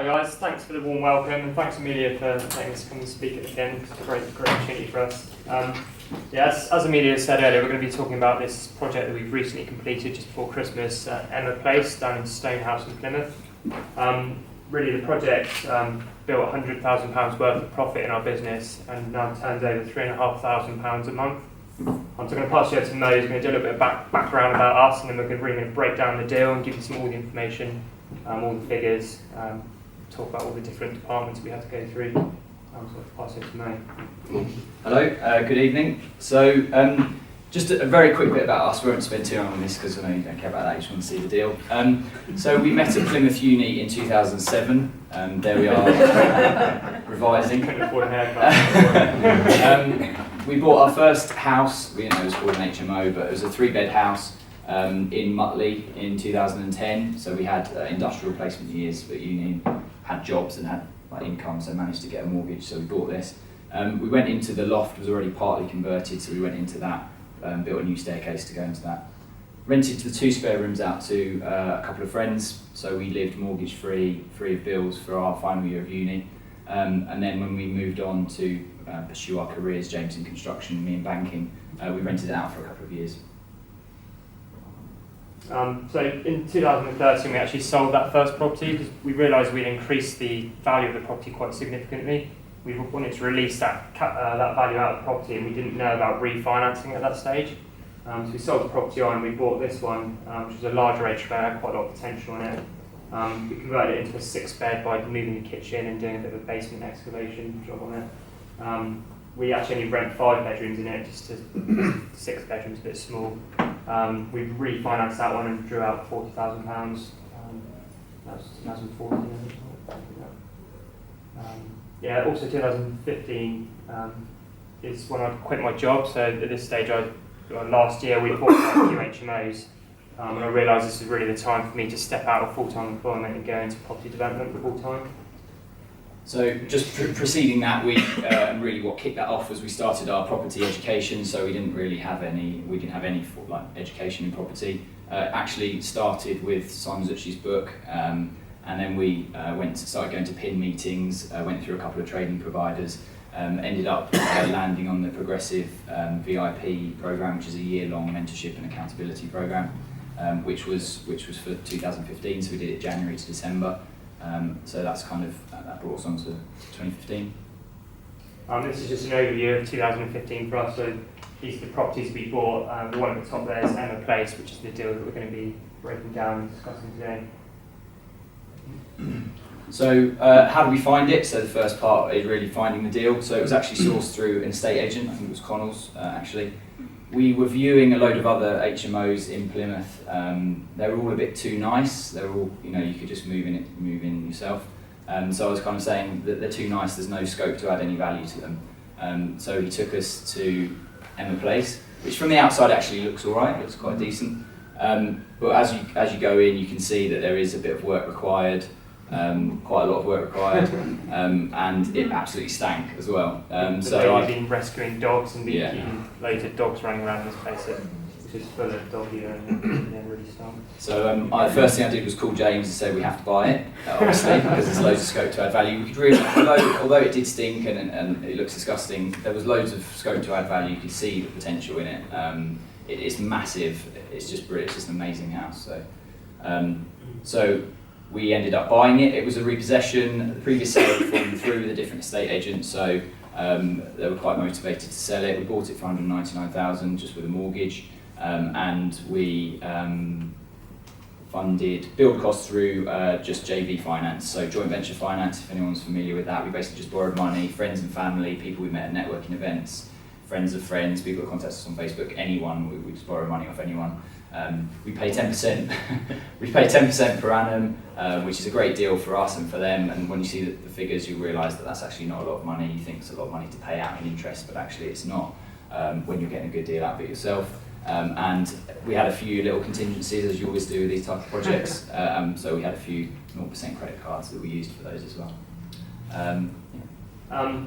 Hi guys, thanks for the warm welcome and thanks Amelia for letting us come and speak at the end. It's a great opportunity for us. As Amelia said earlier, we're going to be talking about this project that we've recently completed just before Christmas at Emma Place down in Stonehouse in Plymouth. Really the project built £100,000 worth of profit in our business and now turns over £3,500 a month. So I'm going to pass you over to Mo, who's going to do a little bit of background about us, and then we're really going to break down the deal and give you all the information, all the figures, talk about all the different departments we had to go through. So I'll pass it to Mo. Hello, good evening. So just a very quick bit about us. We won't spend too long on this because I know you don't care about that, you just want to see the deal. So we met at Plymouth Uni in 2007. There we are, revising. Couldn't afford a haircut. We bought our first house. We didn't know it was called an HMO, but it was a 3-bed house in Mutley in 2010. So we had industrial placement years at uni, had jobs and had income, so managed to get a mortgage. So we bought this. We went into the loft, was already partly converted, so we went into that, built a new staircase to go into that. Rented the 2 spare rooms out to a couple of friends, so we lived mortgage free, free of bills for our final year of uni. And then when we moved on to pursue our careers, James in construction, me in banking, we rented it out for a couple of years. So in 2013 we actually sold that first property because we realised we'd increased the value of the property quite significantly. We wanted to release that value out of the property, and we didn't know about refinancing at that stage. So we sold the property on, we bought this one, which was a larger HMO, had quite a lot of potential in it. We converted it into a 6-bed by moving the kitchen and doing a bit of a basement excavation job on it. We actually only rent 5 bedrooms in it, just to 6 bedrooms, a bit small. We refinanced that one and drew out £40,000. That was 2014. Also 2015 is when I quit my job. So at this stage, last year we bought a few HMOs, and I realised this is really the time for me to step out of full-time employment and go into property development full-time. So just preceding that, really what kicked that off was we started our property education. So we didn't have any education in property. Actually started with Simon Zucchi's book, and then we started going to PIN meetings, went through a couple of training providers, ended up landing on the Progressive VIP program, which is a year-long mentorship and accountability program, which was for 2015. So we did it January to December. So that's that brought us on to 2015. This is just an overview of 2015 for us. So these are the properties we bought. The one at the top there is Emma Place, which is the deal that we're going to be breaking down and discussing today. So how did we find it? So the first part is really finding the deal. So it was actually sourced through an estate agent. I think it was Connell's actually. We were viewing a load of other HMOs in Plymouth. They were all a bit too nice. They were all, you could just move in yourself. So I was kind of saying that they're too nice. There's no scope to add any value to them. So he took us to Emma Place, which from the outside actually looks all right. It looks quite decent. But as you go in, you can see that there is a bit of work required. Quite a lot of work required, and it absolutely stank as well. So I've been rescuing dogs and keeping loads of dogs running around this place, which is full of dog ear and really stunk. So the first thing I did was call James and say we have to buy it, obviously, because there's loads of scope to add value. We could really, although it did stink and it looks disgusting, there was loads of scope to add value. You could see the potential in it. It's massive. It's just brilliant. It's just an amazing house. So we ended up buying it. It was a repossession. The previous sale had fallen through with a different estate agent, so they were quite motivated to sell it. We bought it for £199,000 just with a mortgage, and we funded build costs through just JV finance, so joint venture finance, if anyone's familiar with that. We basically just borrowed money, friends and family, people we met at networking events, friends of friends, people that contact us on Facebook, anyone, we just borrow money off anyone. We pay 10%. We pay 10% per annum, which is a great deal for us and for them. And when you see the figures, you realise that that's actually not a lot of money. You think it's a lot of money to pay out in interest, but actually it's not when you're getting a good deal out of it yourself. And we had a few little contingencies, as you always do with these type of projects. So we had a few 0% credit cards that we used for those as well.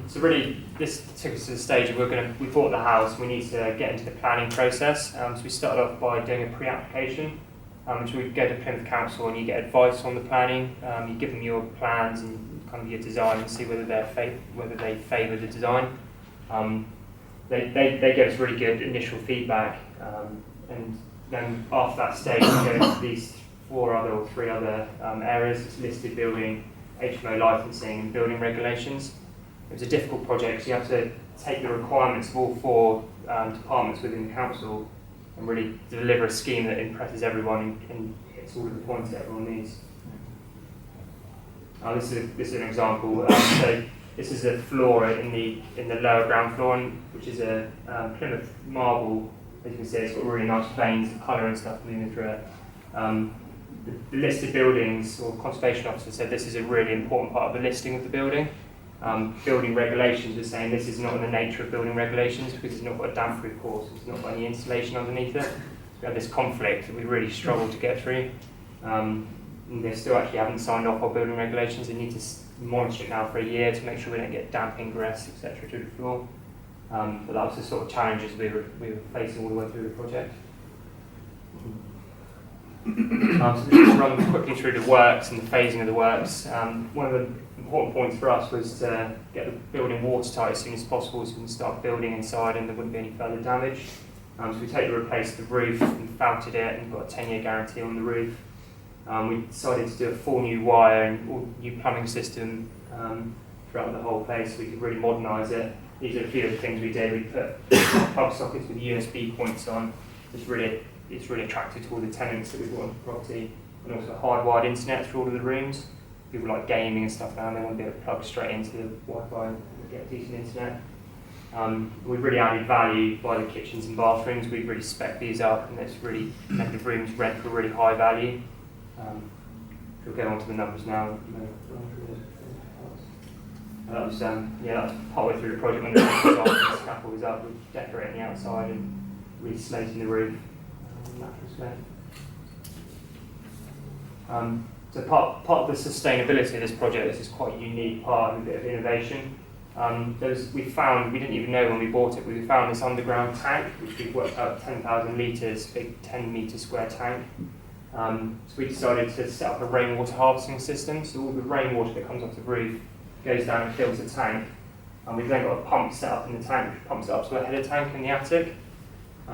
So really, this took us to the stage of we bought the house, we need to get into the planning process. So we started off by doing a pre-application. which we go to Plymouth Council and you get advice on the planning. You give them your plans and kind of your design and see whether they favour the design. They give us really good initial feedback, and then after that stage we go into these three other areas. It's listed building, HMO licensing and building regulations. It was a difficult project, so you have to take the requirements of all four departments within the council and really deliver a scheme that impresses everyone and hits all of the points that everyone needs. This is an example. So this is a floor in the lower ground floor, which is a Plymouth marble. As you can see, it's got really nice veins and colour and stuff moving through it. The listed buildings, or conservation officer, said this is a really important part of the listing of the building. Building regulations are saying this is not in the nature of building regulations because it's not got a damp-proof course, it's not got any insulation underneath it. So we have this conflict that we really struggle to get through. And they still actually haven't signed off our building regulations. They need to monitor it now for a year to make sure we don't get damp ingress, etc. to the floor. But that was the sort of challenges we were facing all the way through the project. So just run quickly through the works and the phasing of the works. One of the important points for us was to get the building watertight as soon as possible so we can start building inside and there wouldn't be any further damage. So we totally replaced the roof and felted it and got a 10-year guarantee on the roof. We decided to do a full new wire and all new plumbing system throughout the whole place so we could really modernise it. These are a few of the things we did. We put plug sockets with USB points on. It's really attractive to all the tenants that we brought onto the property, and also hardwired internet through all of the rooms. People like gaming and stuff now, and they want to be able to plug straight into the Wi-Fi and get decent internet. We've really added value by the kitchens and bathrooms. We've really spec'd these up, and it's really made the rooms rent for really high value. We'll go on to the numbers now. That was partway through the project when the scaffold was up. We're decorating the outside and really slating the roof. Natural slate. So part of the sustainability of this project, this is quite a unique part and a bit of innovation. We didn't even know when we bought it, we found this underground tank, which we've worked out 10,000 litres, big 10 metre square tank. So we decided to set up a rainwater harvesting system, so all the rainwater that comes off the roof goes down and fills the tank. We've then got a pump set up in the tank, which pumps it up to a header tank in the attic.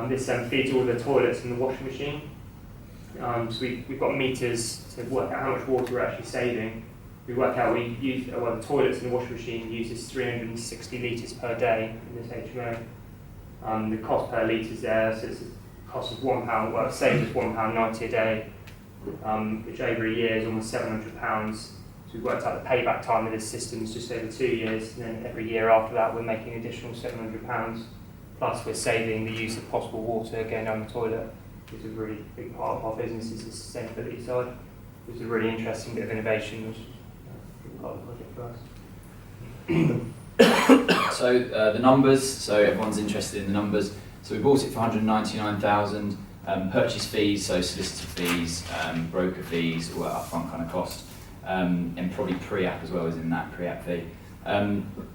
This feeds all the toilets and the washing machine. So we've got meters to work out how much water we're actually saving. We work out the toilets and the washing machine uses 360 litres per day in this HMO. The cost per litre is there, so it's a cost of £1, well, it saves us £1.90 a day, which over a year is almost £700. So we've worked out the payback time of this system is just over 2 years, and then every year after that we're making an additional £700. Plus we're saving the use of possible water going down the toilet, which is a really big part of our business, is the sustainability side. It was a really interesting bit of innovation, which is a big part of the project for us. So the numbers, so everyone's interested in the numbers. So we bought it for 199,000. Purchase fees, so solicitor fees, broker fees, all that upfront kind of cost, and probably pre-app as well as in that pre-app fee.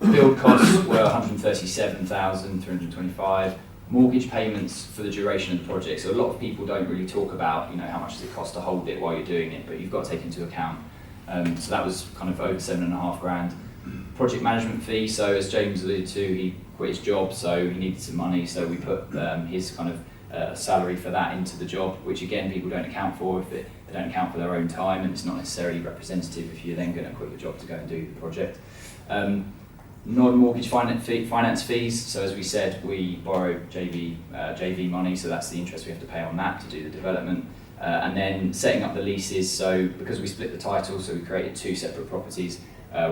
Build costs were 137,325. Mortgage payments for the duration of the project. So a lot of people don't really talk about, how much does it cost to hold it while you're doing it, but you've got to take into account. So that was kind of over £7,500. Project management fee. So as James alluded to, he quit his job, so he needed some money. So we put his kind of salary for that into the job, which again people don't account for if they don't account for their own time, and it's not necessarily representative if you're then going to quit your job to go and do the project. Non-mortgage finance fees, so as we said, we borrow JV money, so that's the interest we have to pay on that to do the development. And then setting up the leases, so because we split the title, so we created two separate properties,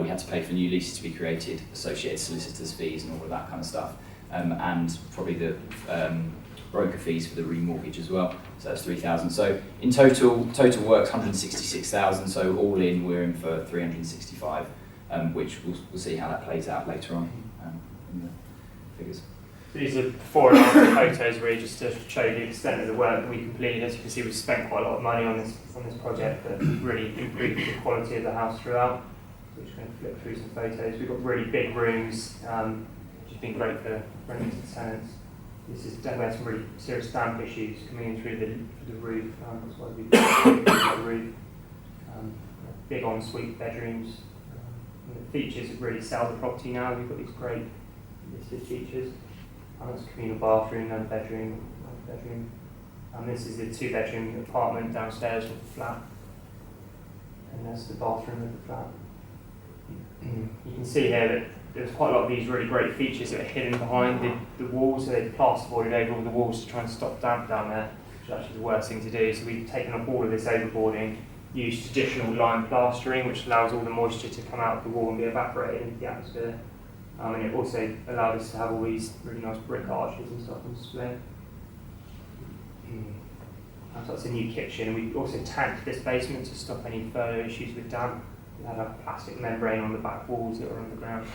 we had to pay for new leases to be created, associated solicitors fees and all of that kind of stuff, and probably the broker fees for the remortgage as well, so that's 3,000. So in total works 166,000, so all in we're in for 365. Which we'll see how that plays out later on in the figures. So these are before and after photos really just to show the extent of the work that we completed. As you can see, we've spent quite a lot of money on this project, but really improved the quality of the house throughout. So we're just going to flip through some photos. We've got really big rooms, which has been great for renting to tenants. This is definitely had some really serious damp issues coming in through the roof. That's why we've got the roof. Big ensuite bedrooms. The features that really sell the property now. We've got these great listed features. That's a communal bathroom, another bedroom. And this is the 2-bedroom apartment downstairs with the flat. And there's the bathroom of the flat. You can see here that there's quite a lot of these really great features that are hidden behind the walls. So they've plasterboarded over all the walls to try and stop damp down there, which is actually the worst thing to do. So we've taken up all of this overboarding, used traditional lime plastering, which allows all the moisture to come out of the wall and be evaporated into the atmosphere. And it also allowed us to have all these really nice brick arches and stuff on display. So that's a new kitchen. We also tanked this basement to stop any further issues with damp. We had a plastic membrane on the back walls that were underground.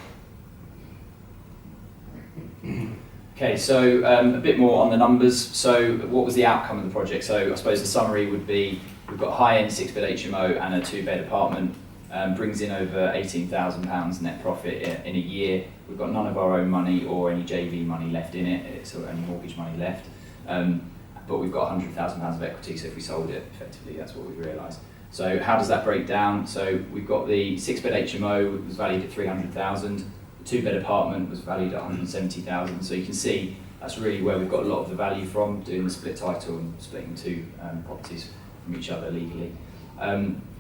Okay, so a bit more on the numbers. So what was the outcome of the project? So I suppose the summary would be we've got a high-end 6-bed HMO and a 2-bed apartment. Brings in over £18,000 net profit in a year. We've got none of our own money or any JV money left in it, it's any mortgage money left. But we've got £100,000 of equity, so if we sold it, effectively, that's what we've realised. So how does that break down? So we've got the 6-bed HMO was valued at 300,000, the 2-bed apartment was valued at 170,000. So you can see that's really where we've got a lot of the value from, doing the split title and splitting 2 properties from each other legally.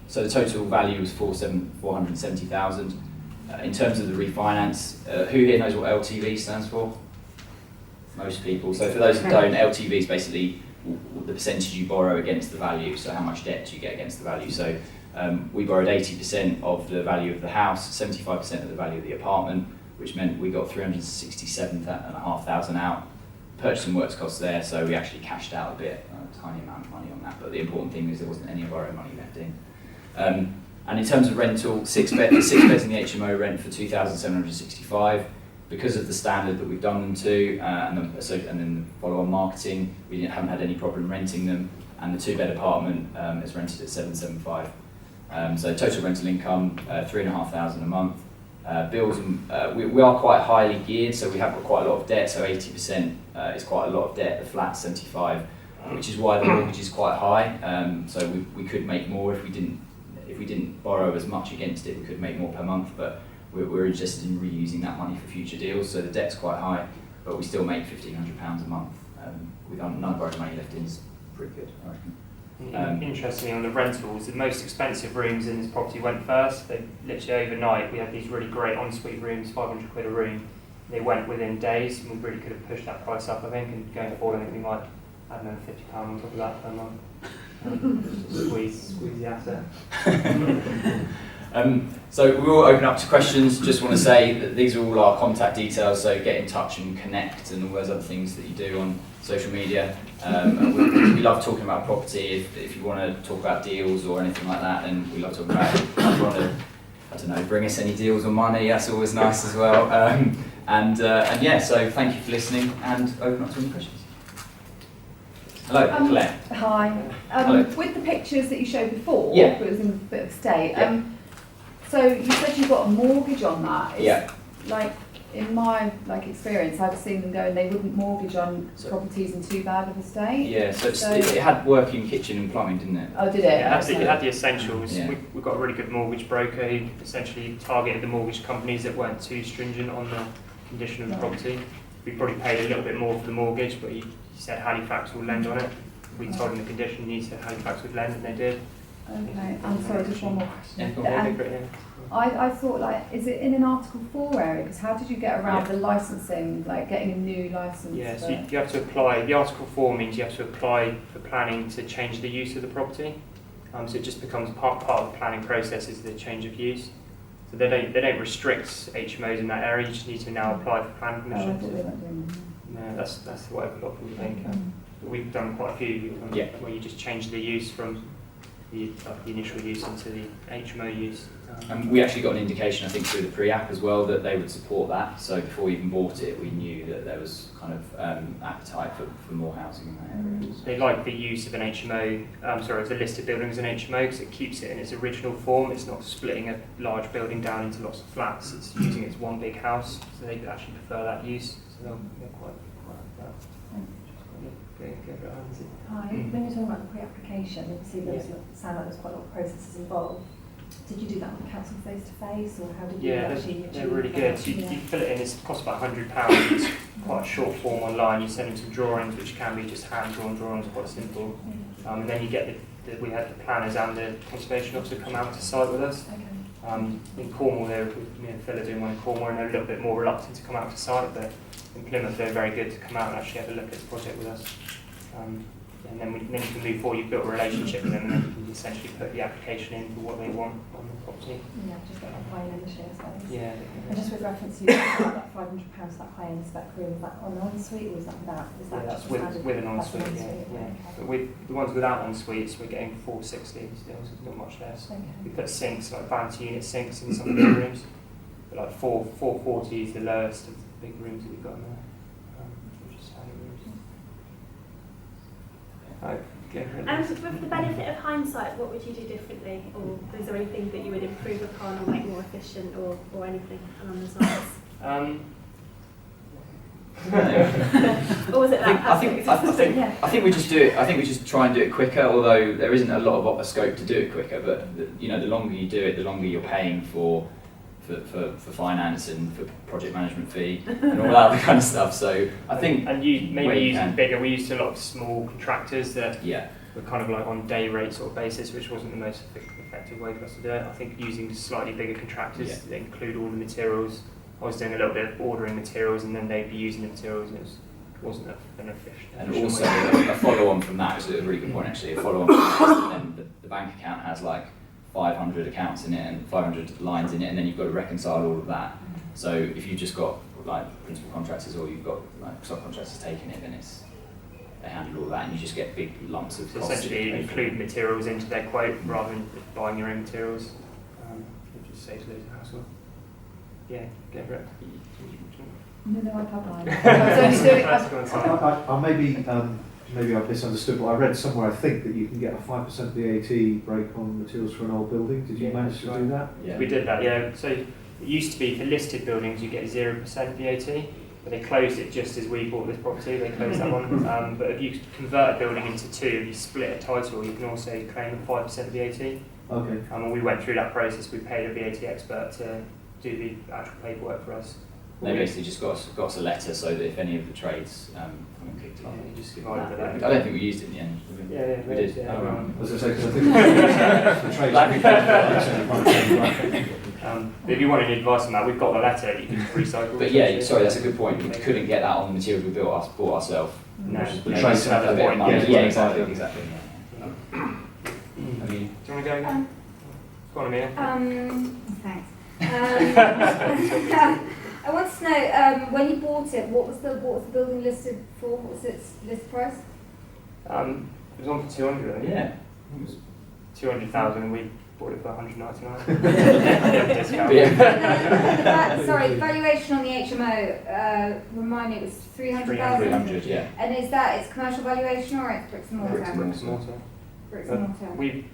So the total value was 470,000. In terms of the refinance, who here knows what LTV stands for? Most people. So for those that don't, LTV is basically the percentage you borrow against the value. So how much debt do you get against the value? So we borrowed 80% of the value of the house, 75% of the value of the apartment, which meant we got 367,500 out. Purchase and works costs there, so we actually cashed out a bit, a tiny amount of money on that. But the important thing is there wasn't any of our own money left in. And in terms of rental, 6 beds in the HMO rent for 2,765. Because of the standard that we've done them to, and then the follow-on marketing, we haven't had any problem renting them. And the 2-bed apartment is rented at 775. So total rental income, 3,500 a month. Bills, we are quite highly geared, so we have got quite a lot of debt. So 80% is quite a lot of debt. The flat's 75, which is why the mortgage is quite high. So we could make more if we didn't borrow as much against it. We could make more per month, but we're interested in reusing that money for future deals. So the debt's quite high, but we still make £1,500 a month. With none of our money left in is pretty good, I reckon. Interestingly, on the rentals, the most expensive rooms in this property went first. They literally overnight, we had these really great ensuite rooms, 500 quid a room. They went within days, and we really could have pushed that price up, I think, and going forward, I think we might add another £50 on top of that per month. Squeeze the asset. So we will open up to questions. Just want to say that these are all our contact details, so get in touch and connect and all those other things that you do on social media. We love talking about property. If you want to talk about deals or anything like that, then we love talking about it. If you want to, I don't know, bring us any deals or money, that's always nice as well. And yeah, so thank you for listening and open up to any questions. Hello, Claire. Hi. Hello. With the pictures that you showed before, Yeah. it was in a bit of a state. Yeah. So you said you got a mortgage on that. Yeah. Like in my experience, I've seen them go and they wouldn't mortgage on properties in too bad of a state. Yeah, so it had working kitchen and plumbing, didn't it? Oh, did it? It had the essentials. Yeah. We've got a really good mortgage broker who essentially targeted the mortgage companies that weren't too stringent on the condition of the property. We probably paid a little bit more for the mortgage, but he said Halifax will lend on it. We told him the condition, and he said Halifax would lend, and they did. Okay, I'm sorry, just one more question. Yeah, I thought, is it in an Article 4 area? Because how did you get around the licensing, getting a new license? Yeah, so you have to apply. The Article 4 means you have to apply for planning to change the use of the property. So it just becomes part of the planning process is the change of use. So they don't restrict HMOs in that area. You just need to now apply for planning permission. I thought they weren't doing that. No, that's what a lot of people think. We've done quite a few where you just change the use from the initial use into the HMO use. We actually got an indication, I think, through the pre-app as well, that they would support that. So before we even bought it, we knew that there was kind of appetite for more housing in that area. They like the use of an HMO, of the listed building as an HMO because it keeps it in its original form. It's not splitting a large building down into lots of flats. It's using it as one big house, so they actually prefer that use. So they're quite like that. Hi, when you're talking about the pre-application, obviously there was, sound like there's quite a lot of processes involved. Did you do that with the council face to face, or how did you actually achieve they're really good. So you fill it in, it costs about £100. It's quite a short form online. You send them some drawings, which can be just hand-drawn drawings, quite simple. And then you get we had the planners and the conservation officer come out to site with us. Okay. In Cornwall, they were, me and Phil are doing one in Cornwall, and they're a little bit more reluctant to come out to site, but in Plymouth they're very good to come out and actually have a look at the project with us. And then you can move forward. You've built a relationship with them, and then you can essentially put the application in for what they want on the property. Yeah, just get that high-end initially, I suppose. Yeah. And just with reference to that £500, that high-end spec room, is that on an ensuite or is that without? Is that that's just with an ensuite, an yeah. Okay. But with the ones without ensuites, we're getting 460 still, so it's not much less. Okay. We put sinks, like vanity unit sinks in some of the rooms, but like 440 is the lowest of the big rooms that we've got in there. Which is standard rooms. With the benefit of hindsight, what would you do differently, or is there anything that you would improve upon or make more efficient, or anything along those lines? Or was it that? I think we just do it. I think we just try and do it quicker. Although there isn't a lot of scope to do it quicker, but the longer you do it, the longer you're paying for finance and for project management fee and all that other kind of stuff. So I think using bigger. We used a lot of small contractors that were kind of like on day rate sort of basis, which wasn't the most effective way for us to do it. I think using slightly bigger contractors that include all the materials. I was doing a little bit of ordering materials, and then they'd be using the materials, and it wasn't an efficient. And also a follow-on from that, which is a really good point actually. A follow-on from that, and then the bank account has like 500 accounts in it and 500 lines in it, and then you've got to reconcile all of that. So if you've just got like principal contractors or you've got like subcontractors taking it, then they handle all that, and you just get big lumps of costs. Essentially, include materials into their quote rather than buying your own materials. It just saves loads of hassle. Yeah, get rid of it. No, I can't lie. Maybe I've misunderstood, but I read somewhere, I think, that you can get a 5% VAT break on materials for an old building. Did you manage to do that? Yeah. We did that, yeah. So it used to be for listed buildings you get 0% VAT, but they closed it just as we bought this property. They closed that one. But if you convert a building into two, if you split a title, you can also claim a 5% VAT. Okay. And we went through that process. We paid a VAT expert to do the actual paperwork for us. They basically just got us a letter so that if any of the trades clicked it off, you just divided I it. don't think we used it in the end. Yeah, we did. Yeah, As I say, because I think if you want any advice on that, we've got the letter that you can recycle. But yeah, sorry, that's a good point. We couldn't get that on the materials we bought ourselves. No, the trades have a bit of money. Yeah, exactly. I mean, do you want to go again? Go on, Amelia. Thanks. I want to know, when you bought it, what was the building listed for? What was its list price? It was on for 200, I think. Yeah. It was 200,000 and we bought it for 199. Discount. Sorry, valuation on the HMO, remind me, it was 300,000? 300, yeah. And is that its commercial valuation or its bricks and mortar? Bricks and mortar. Bricks and mortar. We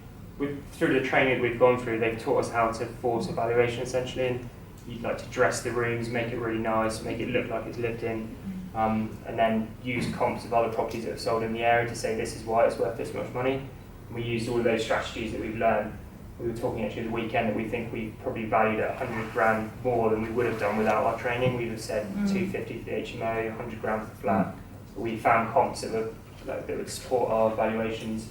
through the training we've gone through, they've taught us how to force a valuation essentially, and you'd like to dress the rooms, make it really nice, make it look like it's lived in, and then use comps of other properties that have sold in the area to say this is why it's worth this much money. And we used all of those strategies that we've learned. We were talking actually the weekend that we think we probably valued at 100 grand more than we would have done without our training. We would have said 250 for the HMO, 100 grand for the flat. But we found comps that would support our valuations.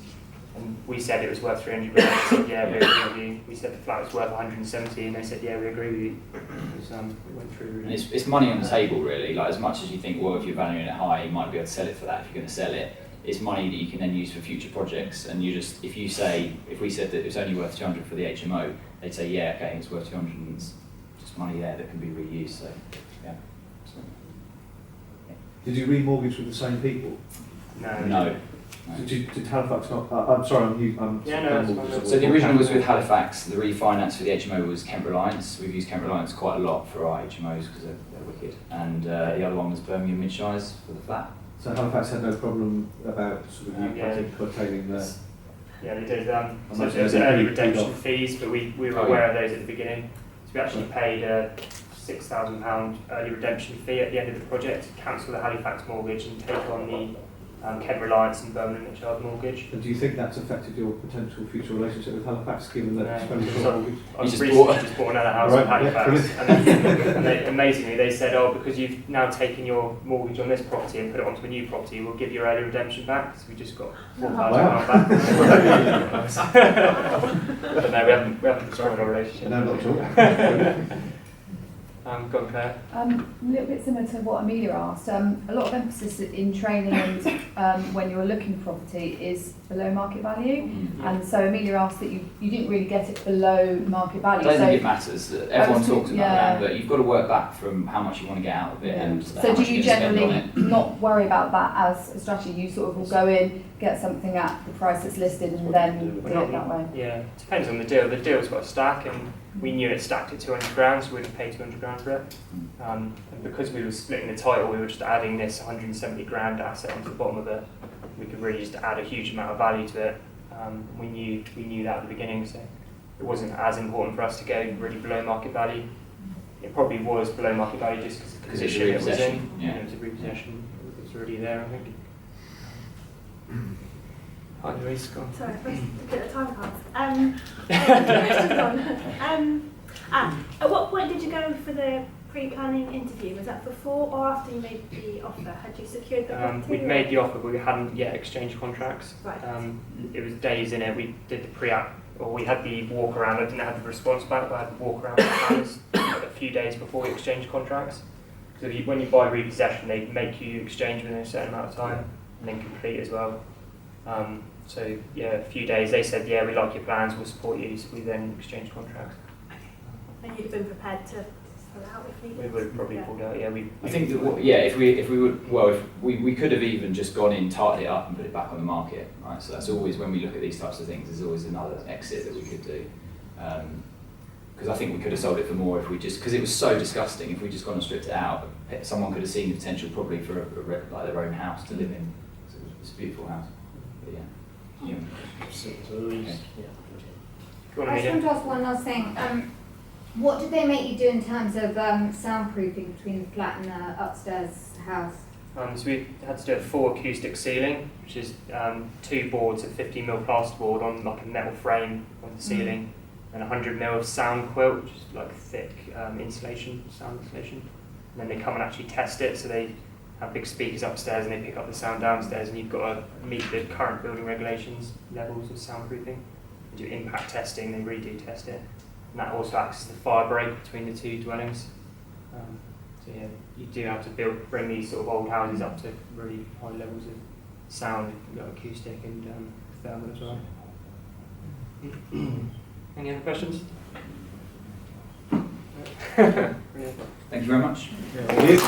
And we said it was worth 300 grand. They said, yeah, we agree with you. We said the flat was worth 170, and they said, yeah, we agree with you. We went through. And it's money on the table, really. Like as much as you think, well, if you're valuing it high, you might be able to sell it for that. If you're going to sell it, it's money that you can then use for future projects. And if we said that it was only worth 200 for the HMO, they'd say, yeah, okay, it's worth 200, and it's just money there that can be reused. So, yeah. Did you remortgage with the same people? No. Did Halifax not? I'm sorry, So the original was with Halifax. The refinance for the HMO was Kent Reliance. We've used Kent Reliance quite a lot for our HMOs because they're wicked. And the other one was Birmingham Midshires for the flat. So Halifax had no problem about sort of you curtailing the. Yeah, they did. So there was early redemption fees, but we were aware of those at the beginning. So we actually paid a £6,000 early redemption fee at the end of the project to cancel the Halifax mortgage and take on the Kent Reliance and Birmingham Child Mortgage. And do you think that's affected your potential future relationship with Halifax, given that No, spending so- on mortgage? I just just bought another house Right, in Halifax, yeah, and they, amazingly they said, oh, because you've now taken your mortgage on this property and put it onto a new property, we'll give you early redemption back. So we just got £4,000 Wow. back. But no, we haven't destroyed our relationship. No, not at all. Go on, Claire. A little bit similar to what Amelia asked. A lot of emphasis in training and when you're looking for property is below market value. And so Amelia asked that you didn't really get it below market I value. don't So, think it matters. Everyone talks about yeah. that, but you've got to work back from how much you want to get out of it. And so how do much you you're gonna spend on generally it. not worry about that as a strategy? You sort of will go in, get something at the price that's listed and then do it that way? Yeah, it depends on the deal. The deal's got a stack, and we knew it stacked at 200 grand, so we would pay 200 grand for it. And because we were splitting the title, we were just adding this 170 grand asset onto the bottom of it. We could really just add a huge amount of value to it. We knew that at the beginning, so it wasn't as important for us to go really below market value. It probably was below market value just because the Because it's position it was in. repossession, yeah. It was a repossession. It was already there, I think. Anyways, go on. Sorry, I pressed the time cards. Questions on. At what point did you go for the pre-planning interview? Was that before or after you made the offer? Had you secured the property? We'd made the offer, but we hadn't yet exchanged contracts. Right. It was days in it. We did the pre-app, or we had the walk around. I didn't have the response back, but I had the walk around plans a few days before we exchanged contracts. So when you buy repossession, they make you exchange within a certain amount of time and then complete as well. So yeah, a few days. They said, yeah, we like your plans, we'll support you. So we then exchanged contracts. And you'd have been prepared to sell out if needed? We would have probably pulled out. Yeah, I think that if we would, well, if we could have even just gone in, tightened it up, and put it back on the market, right? So that's always, when we look at these types of things, there's always another exit that we could do. Because I think we could have sold it for more if we just, because it was so disgusting. If we just gone and stripped it out, someone could have seen the potential probably for like their own house to live in. So it's a beautiful house. But yeah. Go on, I just Amelia. want to ask one last thing. What did they make you do in terms of soundproofing between the flat and the upstairs house? So we had to do a full acoustic ceiling, which is 2 boards of 50mm plasterboard on like a metal frame on the ceiling, and 100mm of sound quilt, which is like thick insulation, sound insulation. And then they come and actually test it, so they have big speakers upstairs and they pick up the sound downstairs, and you've got to meet the current building regulations levels of soundproofing. They do impact testing, they really do test it. And that also acts as the fire break between the 2 dwellings. So yeah, you do have to bring these sort of old houses up to really high levels of sound, acoustic and thermal as well. Any other questions? Thank you very much. Thank you.